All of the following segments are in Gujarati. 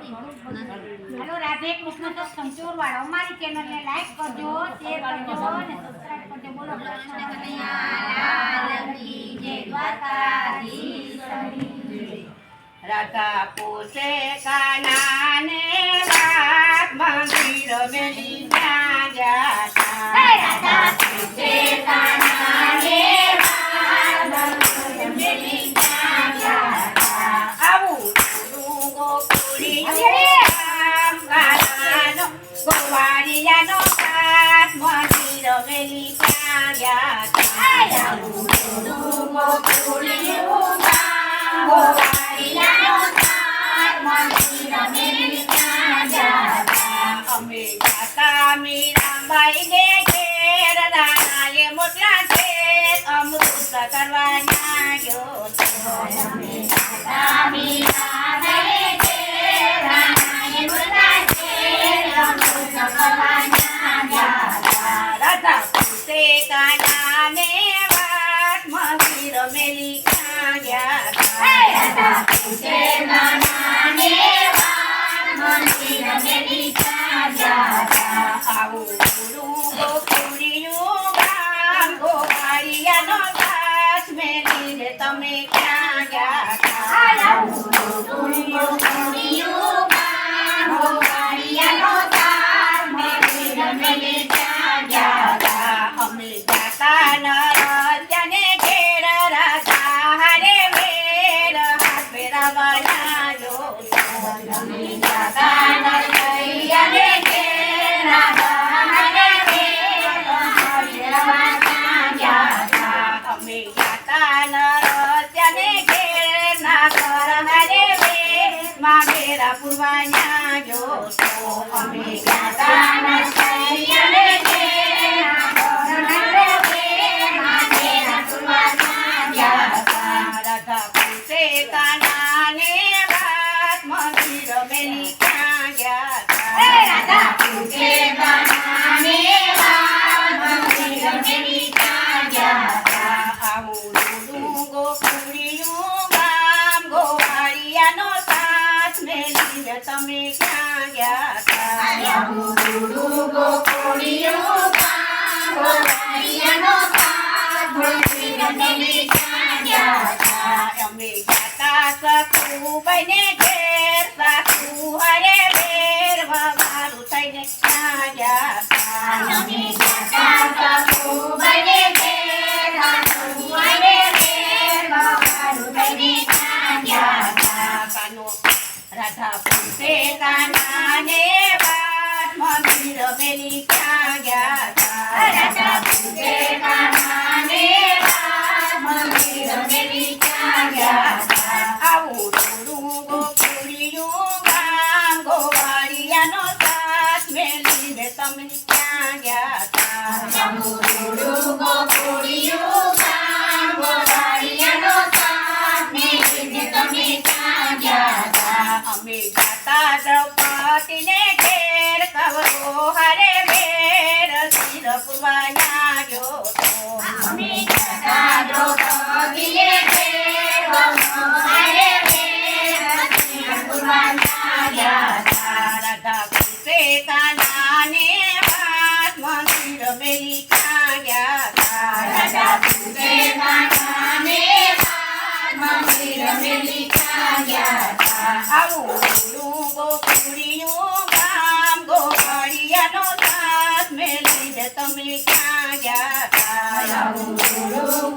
हेलो राधे कृष्ण तो संचूर वाला हमारी चैनल ने लाइक करजो शेर करजो ने सब्सक्राइब करजो बोलो कृष्ण कन्हैया लाल की जय द्वारकाधीश की राधा पोसे कान्हा ने बात मंदिर में लीना जाता राधा पोसे कान्हा ने बात मंदिर में लीना जाता आऊ गोवारियानो बात मंदिर में लीना जाता અમે જાતા મીરાબાઈ ને ઘેર રાણાએ મોટલા ઘેર અમૃત કરવા નાગ્યો અમે જાતા મીરાબાઈ ઘેર રાણાએ મોટલા ઘેર અમૃત કરવા નાગ્યા રાધા પૂછે કાન્હા ને વાત મંદિર મેલી ગયા રાધા પૂછે કાન્હા ને વાત મંદિર મેલી આવું ગોકુળિયું ગામ ગોવાળિયાનો સાથ મેલીને તમે ક્યાં ગયા અમે જાતા નરસિયાને ઘેર રાધા હારે વેર હાથ ફેરાવા નાયો અમે જાતા નરસિયાને ઘેર રાધા હારે વેર હાથ ફેરાવા નાયા અમે જાતા નરસિયાને ઘેર ના ઘર હારે વેર માં ઘેરા પૂરવા નાયો અમે જાતા નરસિયાને ઘેર રાધા હારે વેર માં ઘેરા પૂરવા નાયા રાધા પૂછે કાન્હા ને વાત મંદિર મેલી ક્યાં ગયા રાધા પૂછે કાન્હા ને વાત મંદિર મેલી ગયા આવું રૂડું ગોકુળિયું ગામ ગોવાળિયાનો સાથ મેલીને તમે ક્યાં ગયા ગોકુળિયું ગામ ગોવાળિયાનો સાથ મંદિર મેલી ગયા અમે જાતા સખુબાઈને ઘેર સાસુ હરે વેર મારું થઈને ક્યાં ગયા અમે જાતા સખુબાઈને ઘેર સાસુ હરે વેર મારું થઈને ગયા કાનો રાધા પૂછે કાન્હા ને વાત મંદિર મેલી ક્યાં ગયા રાધા પૂછે કાન્હા ને વાત મંદિર મેલી ગયા આવું રૂડું ગોકુળિયું ગામ ગોવાળિયાનો સાથ મેલીને તમે ક્યાં ગયા ગોકુળિયું ગામ ગોવાળિયાનો સાથ મેલીને તમે ક્યાં ગયા અમે જાતા દ્રૌપદીને ઘેર કવરો હારે વેર શિર પૂરવા નાગ્યો અમે જાતા દ્રૌપદીને ઘેર કવરો હારે વેર શિર પૂરવા નાગ્યા રાધા પૂછે કાન્હા ને વાત મંદિર મેલી ક્યાં ગયા રાધા પૂછે કાન્હા ને વાત મંદિર મેલી ગયા આવું રૂડું ગોકુળિયું ગામ ગોવાળિયાનો સાથ મેલીને તમે ક્યાં ગયા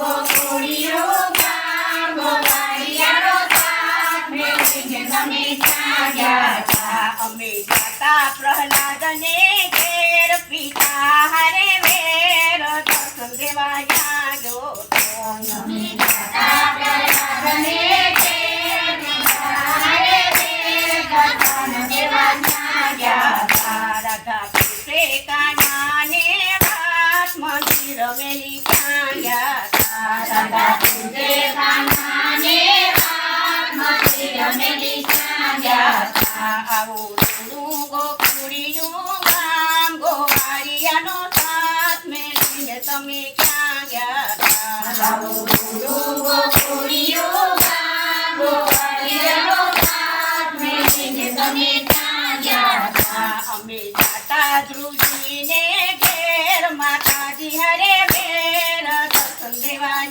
ગોકુળિયું ગામ ગોવાળિયાનો સાથ મેલીને તમે ક્યાં ગયા અમે જાતા પ્રહલાદને ઘેર પિતા હારે વેર દર્શન દેવા જાયો અમે જાતા પ્રહલાદને ઘેર પિતા હારે વેર દર્શન દેવા ગયા રાધા પૂછે કાન્હા ને વાત મંદિર મેલી ક્યાં ગયા રાધા પૂછે કાન્હા ને વાત મંદિર મેલી ગયા આવું રૂડું ગોકુળિયું ગામ ગોવાળિયાનો સાથ મેલીને તમે ક્યાં ગયા ગોકુળિયું ગામ ગોવાળિયાનો સાથ મેલીને તમે ક્યાં ગયા હતા? અમે જાતા ધ્રુજીને ઘેર માતાજી હરે વેર દર્શન દેવા